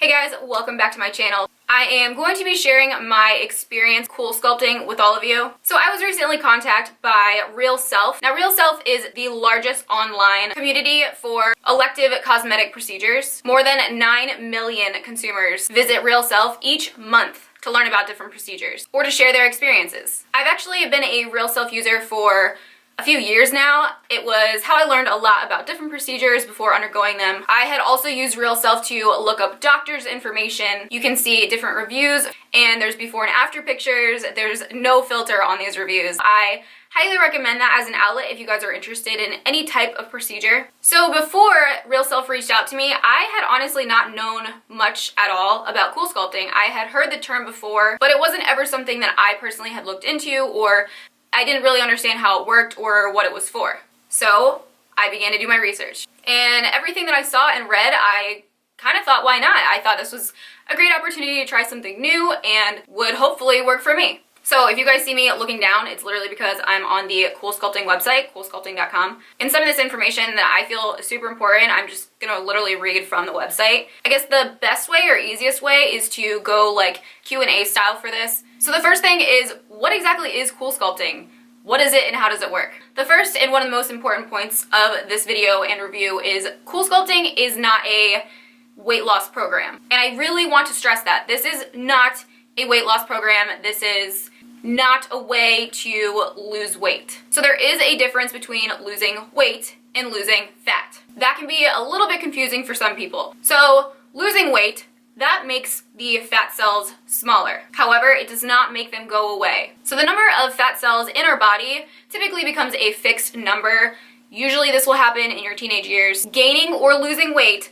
Hey guys, welcome back to my channel. I am going to be sharing my experience Coolsculpting with all of you. So I was recently contacted by RealSelf. Now RealSelf is the largest online community for elective cosmetic procedures. More than 9 million consumers visit RealSelf each month to learn about different procedures or to share their experiences. I've actually been a RealSelf user for a few years now. It was how I learned a lot about different procedures before undergoing them. I had also used RealSelf to look up doctors' information. You can see different reviews, and there's before and after pictures. There's no filter on these reviews. I highly recommend that as an outlet if you guys are interested in any type of procedure. So before RealSelf reached out to me, I had honestly not known much at all about Coolsculpting. I had heard the term before, but it wasn't ever something that I personally had looked into, or I didn't really understand how it worked or what it was for. So I began to do my research. And everything that I saw and read, I kind of thought, why not? I thought this was a great opportunity to try something new and would hopefully work for me. So if you guys see me looking down, it's literally because I'm on the Coolsculpting website, coolsculpting.com. And some of this information that I feel is super important, I'm just gonna literally read from the website. I guess the best way or easiest way is to go like Q&A style for this. So the first thing is, what exactly is Coolsculpting? What is it and how does it work? The first and one of the most important points of this video and review is Coolsculpting is not a weight loss program. And I really want to stress that. This is not a weight loss program. This is not a way to lose weight. So there is a difference between losing weight and losing fat. That can be a little bit confusing for some people. So losing weight, that makes the fat cells smaller. However, it does not make them go away. So the number of fat cells in our body typically becomes a fixed number. Usually this will happen in your teenage years. Gaining or losing weight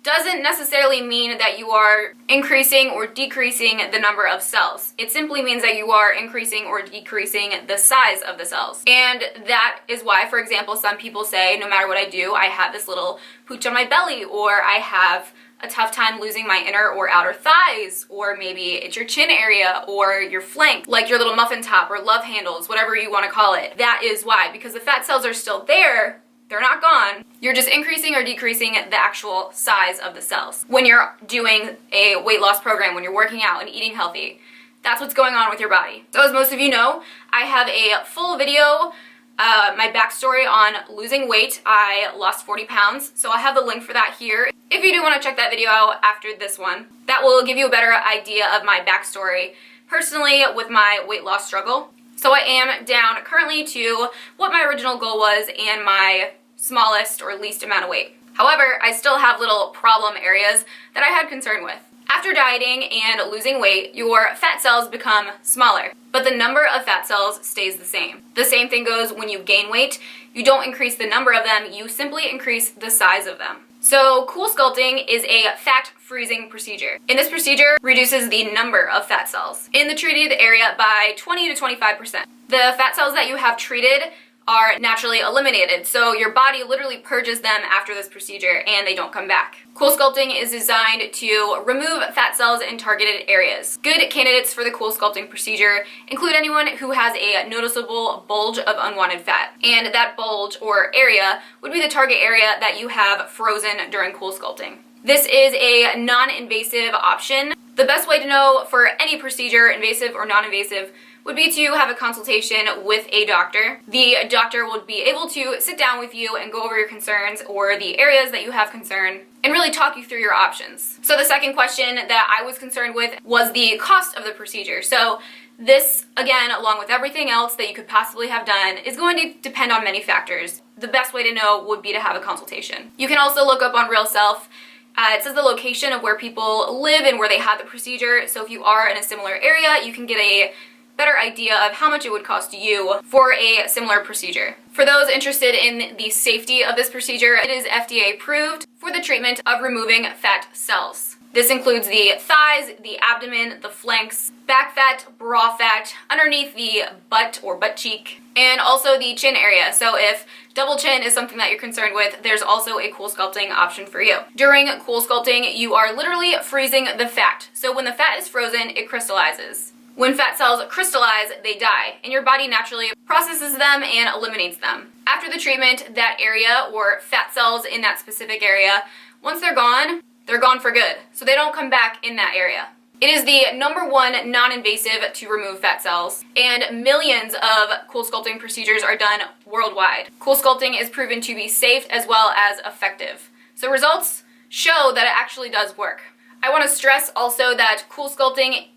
doesn't necessarily mean that you are increasing or decreasing the number of cells. It simply means that you are increasing or decreasing the size of the cells. And that is why, for example, some people say, no matter what I do, I have this little pooch on my belly, or I have a tough time losing my inner or outer thighs, or maybe it's your chin area or your flank, like your little muffin top or love handles, whatever you want to call it. That is why, because the fat cells are still there, they're not gone. You're just increasing or decreasing the actual size of the cells. When you're doing a weight loss program, when you're working out and eating healthy, that's what's going on with your body. So as most of you know, I have a full video, my backstory on losing weight. I lost 40 pounds, so I have the link for that here. If you do want to check that video out after this one, that will give you a better idea of my backstory personally with my weight loss struggle. So I am down currently to what my original goal was and my smallest or least amount of weight. However, I still have little problem areas that I had concern with. After dieting and losing weight, your fat cells become smaller, but the number of fat cells stays the same. The same thing goes when you gain weight. You don't increase the number of them, you simply increase the size of them. So Coolsculpting is a fat freezing procedure. And this procedure reduces the number of fat cells in the treated area by 20 to 25%. The fat cells that you have treated are naturally eliminated, so your body literally purges them after this procedure and they don't come back. Coolsculpting is designed to remove fat cells in targeted areas. Good candidates for the Coolsculpting procedure include anyone who has a noticeable bulge of unwanted fat, and that bulge or area would be the target area that you have frozen during Coolsculpting. This is a non-invasive option. The best way to know for any procedure, invasive or non-invasive, would be to have a consultation with a doctor. The doctor will be able to sit down with you and go over your concerns or the areas that you have concern and really talk you through your options. So the second question that I was concerned with was the cost of the procedure. So this, again, along with everything else that you could possibly have done, is going to depend on many factors. The best way to know would be to have a consultation. You can also look up on RealSelf. It says the location of where people live and where they had the procedure. So if you are in a similar area, you can get a better idea of how much it would cost you for a similar procedure. For those interested in the safety of this procedure, it is FDA approved for the treatment of removing fat cells. This includes the thighs, the abdomen, the flanks, back fat, bra fat, underneath the butt or butt cheek, and also the chin area. So if double chin is something that you're concerned with, there's also a Coolsculpting option for you. During Coolsculpting, you are literally freezing the fat. So when the fat is frozen, it crystallizes. When fat cells crystallize, they die, and your body naturally processes them and eliminates them. After the treatment, that area or fat cells in that specific area, once they're gone, they're gone for good. So they don't come back in that area. It is the #1 non-invasive to remove fat cells, and millions of Coolsculpting procedures are done worldwide. Coolsculpting is proven to be safe as well as effective. So results show that it actually does work. I want to stress also that Coolsculpting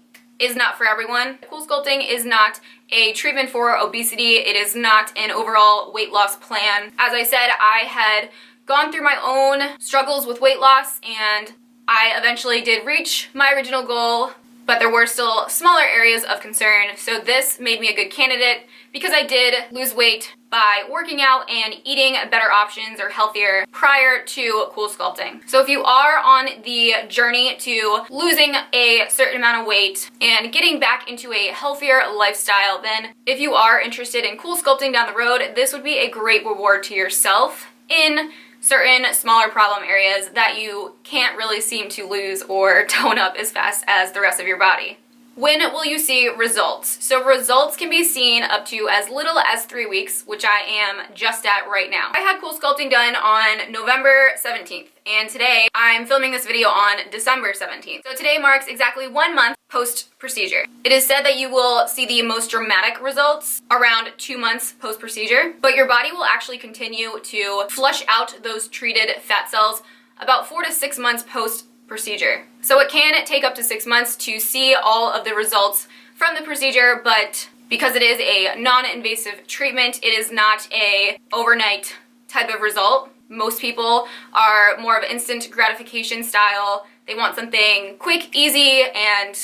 is not for everyone. Coolsculpting is not a treatment for obesity. It is not an overall weight loss plan. As I said, I had gone through my own struggles with weight loss, and I eventually did reach my original goal, but there were still smaller areas of concern. So this made me a good candidate because I did lose weight by working out and eating better options or healthier prior to Coolsculpting. So if you are on the journey to losing a certain amount of weight and getting back into a healthier lifestyle, then if you are interested in Coolsculpting down the road, this would be a great reward to yourself in certain smaller problem areas that you can't really seem to lose or tone up as fast as the rest of your body. When will you see results? So results can be seen up to as little as 3 weeks, which I am just at right now. I had Coolsculpting done on November 17th, and today I'm filming this video on December 17th. So today marks exactly 1 month post-procedure. It is said that you will see the most dramatic results around 2 months post-procedure, but your body will actually continue to flush out those treated fat cells about 4 to 6 months post-procedure. So it can take up to 6 months to see all of the results from the procedure, but because it is a non-invasive treatment, it is not a overnight type of result. Most people are more of instant gratification style. They want something quick, easy, and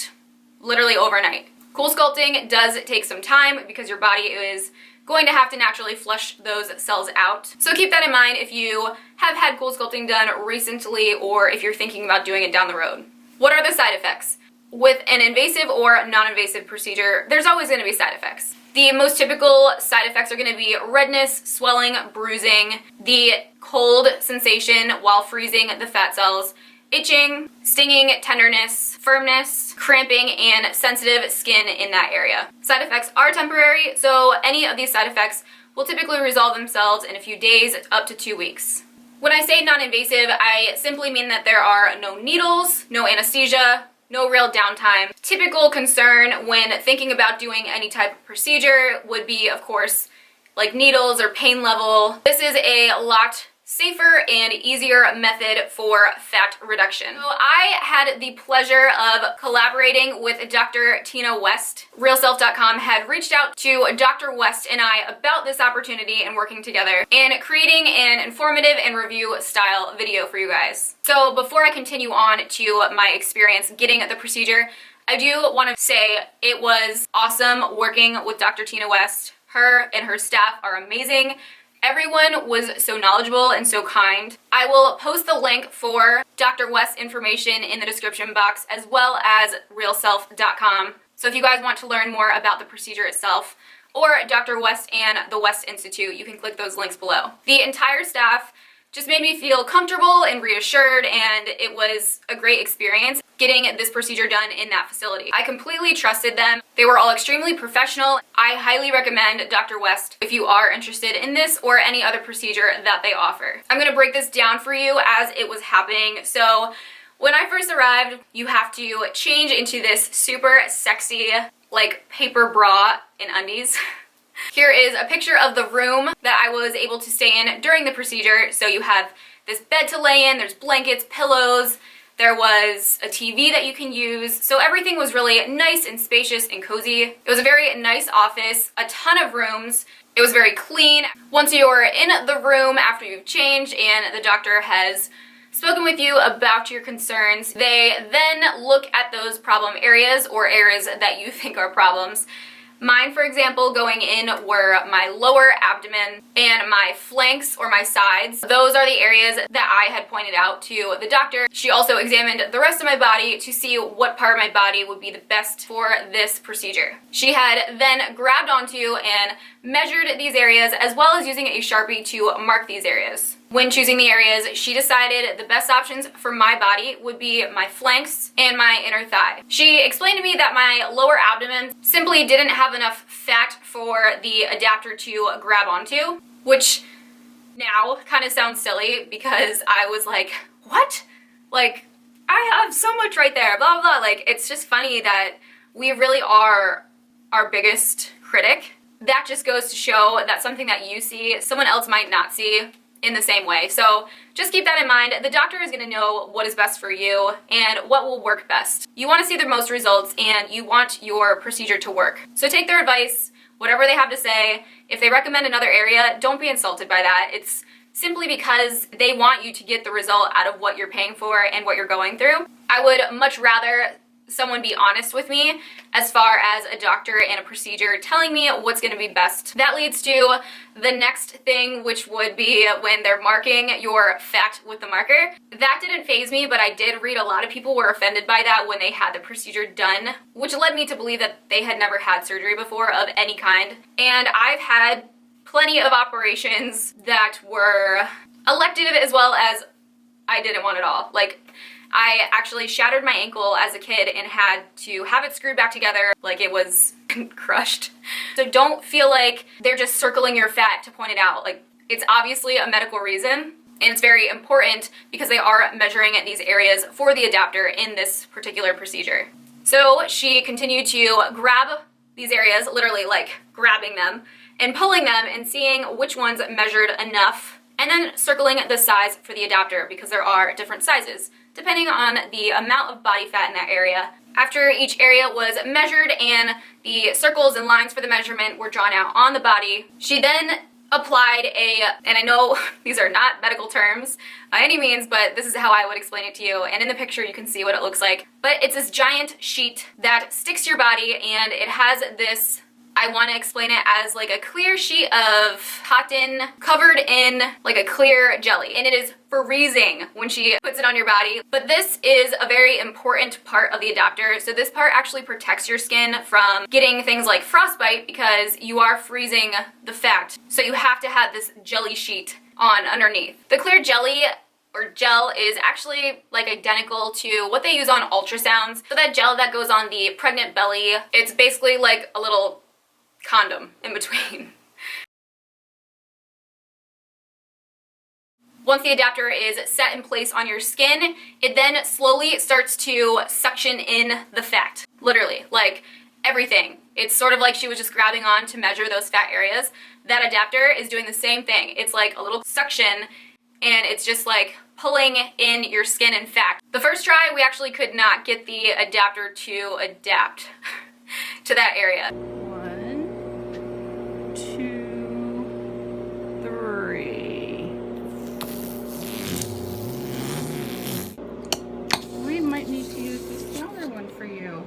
literally overnight. Coolsculpting does take some time because your body is going to have to naturally flush those cells out. So keep that in mind if you have had Coolsculpting done recently or if you're thinking about doing it down the road. What are the side effects? With an invasive or non-invasive procedure, there's always going to be side effects. The most typical side effects are going to be redness, swelling, bruising, the cold sensation while freezing the fat cells, itching, stinging, tenderness, firmness, cramping, and sensitive skin in that area. Side effects are temporary, so any of these side effects will typically resolve themselves in a few days up to 2 weeks. When I say non-invasive, I simply mean that there are no needles, no anesthesia, no real downtime. Typical concern when thinking about doing any type of procedure would be, of course, like needles or pain level. This is a lot safer and easier method for fat reduction. So I had the pleasure of collaborating with Dr. Tina West. RealSelf.com had reached out to Dr. West and I about this opportunity and working together and creating an informative and review style video for you guys. So before I continue on to my experience getting the procedure, I do want to say it was awesome working with Dr. Tina West. Her and her staff are amazing. Everyone was so knowledgeable and so kind. I will post the link for Dr. West's information in the description box as well as RealSelf.com. So if you guys want to learn more about the procedure itself or Dr. West and the West Institute, you can click those links below. The entire staff just made me feel comfortable and reassured, and it was a great experience getting this procedure done in that facility. I completely trusted them. They were all extremely professional. I highly recommend Dr. West if you are interested in this or any other procedure that they offer. I'm gonna break this down for you as it was happening. So when I first arrived, you have to change into this super sexy, like paper bra and undies. Here is a picture of the room that I was able to stay in during the procedure. So you have this bed to lay in, there's blankets, pillows, there was a TV that you can use. So everything was really nice and spacious and cozy. It was a very nice office, a ton of rooms. It was very clean. Once you're in the room after you've changed and the doctor has spoken with you about your concerns, they then look at those problem areas or areas that you think are problems. Mine, for example, going in were my lower abdomen and my flanks or my sides. Those are the areas that I had pointed out to the doctor. She also examined the rest of my body to see what part of my body would be the best for this procedure. She had then grabbed onto and measured these areas as well as using a Sharpie to mark these areas. When choosing the areas, she decided the best options for my body would be my flanks and my inner thigh. She explained to me that my lower abdomen simply didn't have enough fat for the adapter to grab onto, which now kind of sounds silly because I was like, what? Like, I have so much right there, blah, blah, blah. Like, it's just funny that we really are our biggest critic. That just goes to show that something that you see, someone else might not see in the same way. So just keep that in mind. The doctor is going to know what is best for you and what will work best. You want to see the most results and you want your procedure to work. So take their advice, whatever they have to say. If they recommend another area, don't be insulted by that. It's simply because they want you to get the result out of what you're paying for and what you're going through. I would much rather someone be honest with me as far as a doctor and a procedure telling me what's going to be best. That leads to the next thing, which would be when they're marking your fat with the marker. That didn't faze me, but I did read a lot of people were offended by that when they had the procedure done, which led me to believe that they had never had surgery before of any kind. And I've had plenty of operations that were elective as well as I didn't want at all. Like, I actually shattered my ankle as a kid and had to have it screwed back together like it was crushed. So don't feel like they're just circling your fat to point it out. Like, it's obviously a medical reason and it's very important because they are measuring these areas for the adapter in this particular procedure. So she continued to grab these areas, literally like grabbing them and pulling them and seeing which ones measured enough, and then circling the size for the adapter because there are different sizes depending on the amount of body fat in that area. After each area was measured and the circles and lines for the measurement were drawn out on the body, she then applied and I know these are not medical terms by any means, but this is how I would explain it to you, and in the picture you can see what it looks like. But it's this giant sheet that sticks to your body, and it has this, I want to explain it as like a clear sheet of cotton covered in like a clear jelly, and it is freezing when she puts it on your body. But this is a very important part of the adapter. So this part actually protects your skin from getting things like frostbite because you are freezing the fat. So you have to have this jelly sheet on underneath. The clear jelly or gel is actually like identical to what they use on ultrasounds. So that gel that goes on the pregnant belly, it's basically like a little condom in between. Once the adapter is set in place on your skin, it then slowly starts to suction in the fat. Literally, like everything. It's sort of like she was just grabbing on to measure those fat areas. That adapter is doing the same thing. It's like a little suction, and it's just like pulling in your skin and fat. The first try, we actually could not get the adapter to adapt to that area. 1, 2, 3. We might need to use the smaller one for you.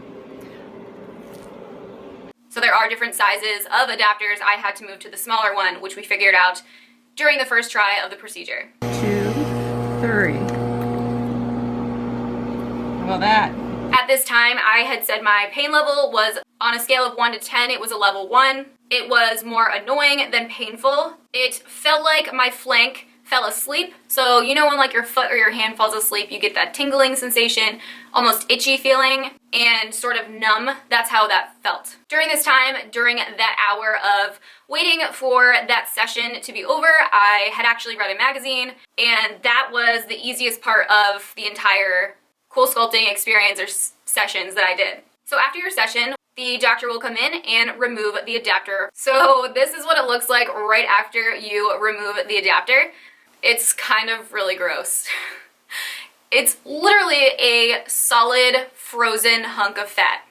So there are different sizes of adapters. I had to move to the smaller one, which we figured out during the first try of the procedure. 2, 3. How about that? At this time, I had said my pain level was on a scale of 1 to 10, it was a level 1. It was more annoying than painful. It felt like my flank fell asleep. So you know when like your foot or your hand falls asleep, you get that tingling sensation, almost itchy feeling, and sort of numb. That's how that felt. During this time, during that hour of waiting for that session to be over, I had actually read a magazine, and that was the easiest part of the entire Coolsculpting experience or sessions that I did. So after your session, the doctor will come in and remove the adapter. So this is what it looks like right after you remove the adapter. It's kind of really gross. It's literally a solid frozen hunk of fat.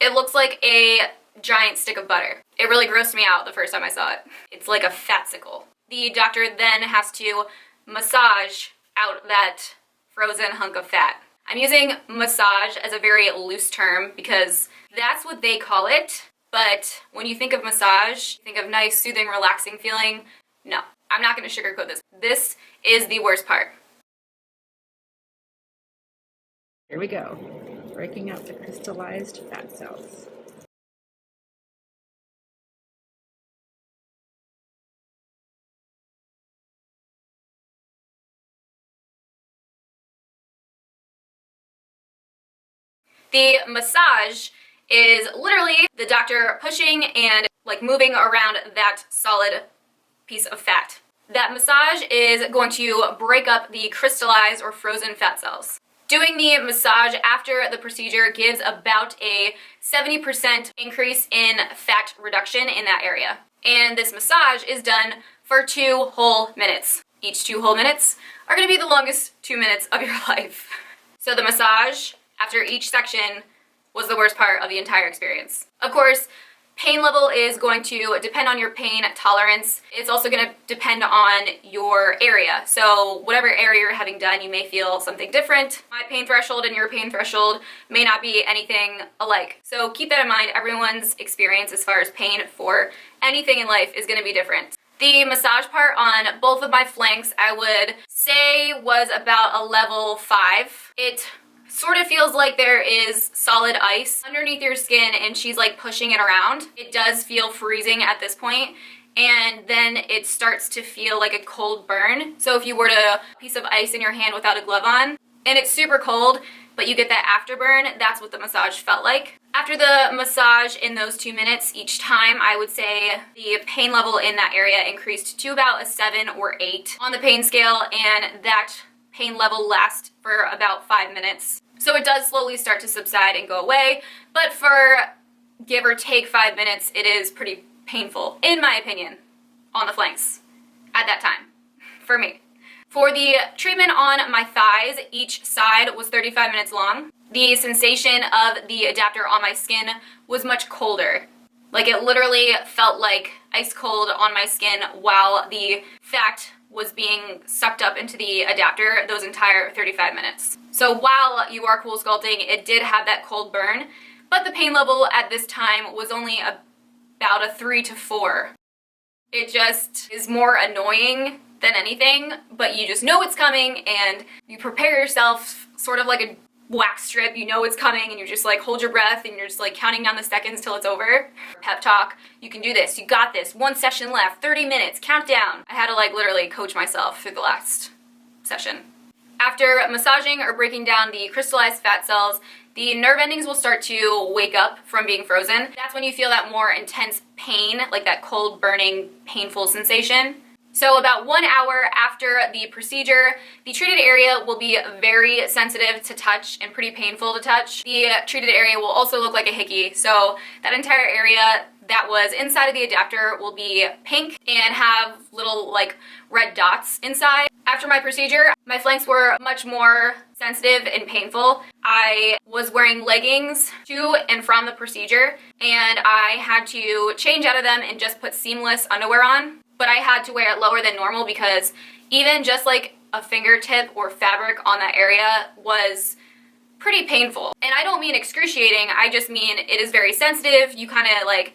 It looks like a giant stick of butter. It really grossed me out the first time I saw it. It's like a fatsicle. The doctor then has to massage out that frozen hunk of fat. I'm using massage as a very loose term because that's what they call it, but when you think of massage, you think of nice, soothing, relaxing feeling. No, I'm not going to sugarcoat this. This is the worst part. Here we go. Breaking out the crystallized fat cells. The massage is literally the doctor pushing and like moving around that solid piece of fat. That massage is going to break up the crystallized or frozen fat cells. Doing the massage after the procedure gives about a 70% increase in fat reduction in that area. And this massage is done for 2 whole minutes. Each 2 whole minutes are going to be the longest 2 minutes of your life. So the massage after each section was the worst part of the entire experience. Of course, pain level is going to depend on your pain tolerance. It's also going to depend on your area. So whatever area you're having done, you may feel something different. My pain threshold and your pain threshold may not be anything alike. So keep that in mind. Everyone's experience as far as pain for anything in life is going to be different. The massage part on both of my flanks, I would say, was about a level 5. It sort of feels like there is solid ice underneath your skin and she's like pushing it around. It does feel freezing at this point, and then it starts to feel like a cold burn. So if you were to a piece of ice in your hand without a glove on and it's super cold, but you get that afterburn, that's what the massage felt like. After the massage in those 2 minutes each time, I would say the pain level in that area increased to about a 7 or 8 on the pain scale, and that pain level lasts for about 5 minutes. So it does slowly start to subside and go away, but for give or take 5 minutes, it is pretty painful, in my opinion, on the flanks at that time, for me. For the treatment on my thighs, each side was 35 minutes long. The sensation of the adapter on my skin was much colder. Like, it literally felt like ice cold on my skin while the fat was being sucked up into the adapter those entire 35 minutes. So while you are Coolsculpting, it did have that cold burn, but the pain level at this time was only about a 3 to 4. It just is more annoying than anything, but you just know it's coming and you prepare yourself sort of like a wax strip. You know it's coming and you just like hold your breath and you're just like counting down the seconds till it's over. Pep talk, you can do this, you got this, 1 session left, 30 minutes, count down. I had to like literally coach myself through the last session. After massaging or breaking down the crystallized fat cells, the nerve endings will start to wake up from being frozen. That's when you feel that more intense pain, like that cold, burning, painful sensation. So about 1 hour after the procedure, the treated area will be very sensitive to touch and pretty painful to touch. The treated area will also look like a hickey, so that entire area that was inside of the adapter will be pink and have little like red dots inside. After my procedure, my flanks were much more sensitive and painful. I was wearing leggings to and from the procedure, and I had to change out of them and just put seamless underwear on. But I had to wear it lower than normal because even just like a fingertip or fabric on that area was pretty painful. And I don't mean excruciating, I just mean it is very sensitive. You kind of like,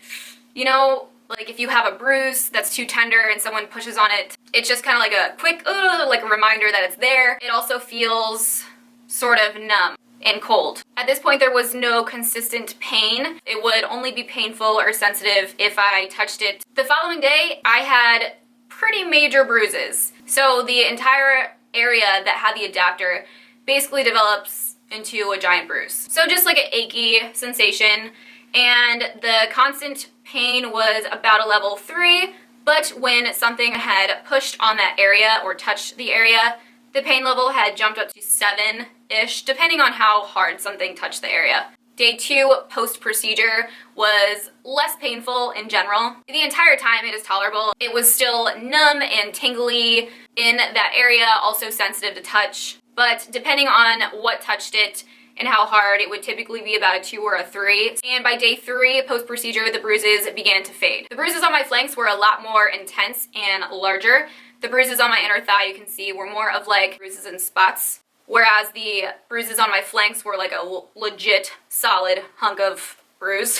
you know, like if you have a bruise that's too tender and someone pushes on it, it's just kind of like a quick, like a reminder that it's there. It also feels sort of numb and cold. At this point, there was no consistent pain. It would only be painful or sensitive if I touched it. The following day, I had pretty major bruises. So the entire area that had the adapter basically develops into a giant bruise. So just like an achy sensation, and the constant pain was about a level 3, but when something had pushed on that area or touched the area, the pain level had jumped up to 7-ish, depending on how hard something touched the area. Day 2 post-procedure was less painful in general. The entire time it is tolerable. It was still numb and tingly in that area, also sensitive to touch, but depending on what touched it and how hard, it would typically be about a 2 or a 3. And by day 3 post-procedure, the bruises began to fade. The bruises on my flanks were a lot more intense and larger. The bruises on my inner thigh, you can see, were more of like bruises and spots, whereas the bruises on my flanks were like a legit solid hunk of bruise.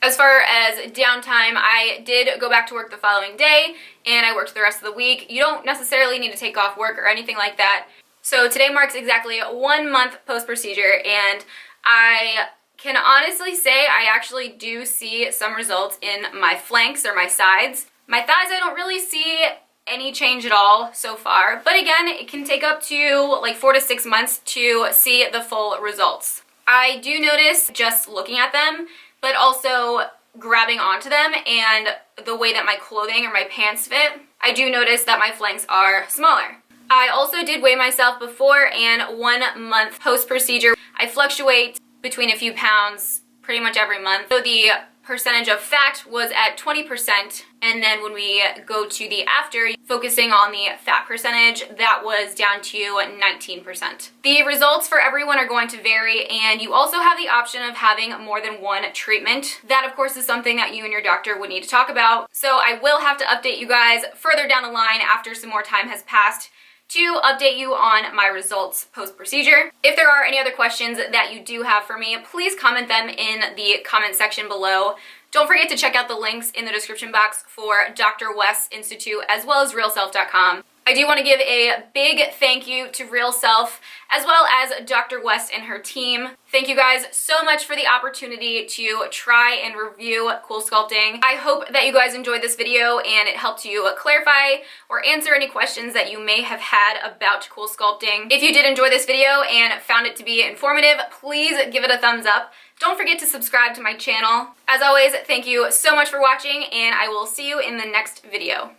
As far as downtime, I did go back to work the following day and I worked the rest of the week. You don't necessarily need to take off work or anything like that. So today marks exactly 1 month post-procedure, and I can honestly say I actually do see some results in my flanks or my sides. My thighs, I don't really see any change at all so far, but again, it can take up to like 4 to 6 months to see the full results. I do notice just looking at them, but also grabbing onto them and the way that my clothing or my pants fit, I do notice that my flanks are smaller. I also did weigh myself before and 1 month post-procedure. I fluctuate between a few pounds pretty much every month. So the percentage of fat was at 20%, and then when we go to the after, focusing on the fat percentage, that was down to 19%. The results for everyone are going to vary, and you also have the option of having more than one treatment. That, of course, is something that you and your doctor would need to talk about. So I will have to update you guys further down the line after some more time has passed to update you on my results post-procedure. If there are any other questions that you do have for me, please comment them in the comment section below. Don't forget to check out the links in the description box for Dr. West's Institute as well as RealSelf.com. I do want to give a big thank you to RealSelf as well as Dr. West and her team. Thank you guys so much for the opportunity to try and review Coolsculpting. I hope that you guys enjoyed this video and it helped you clarify or answer any questions that you may have had about Coolsculpting. If you did enjoy this video and found it to be informative, please give it a thumbs up. Don't forget to subscribe to my channel. As always, thank you so much for watching, and I will see you in the next video.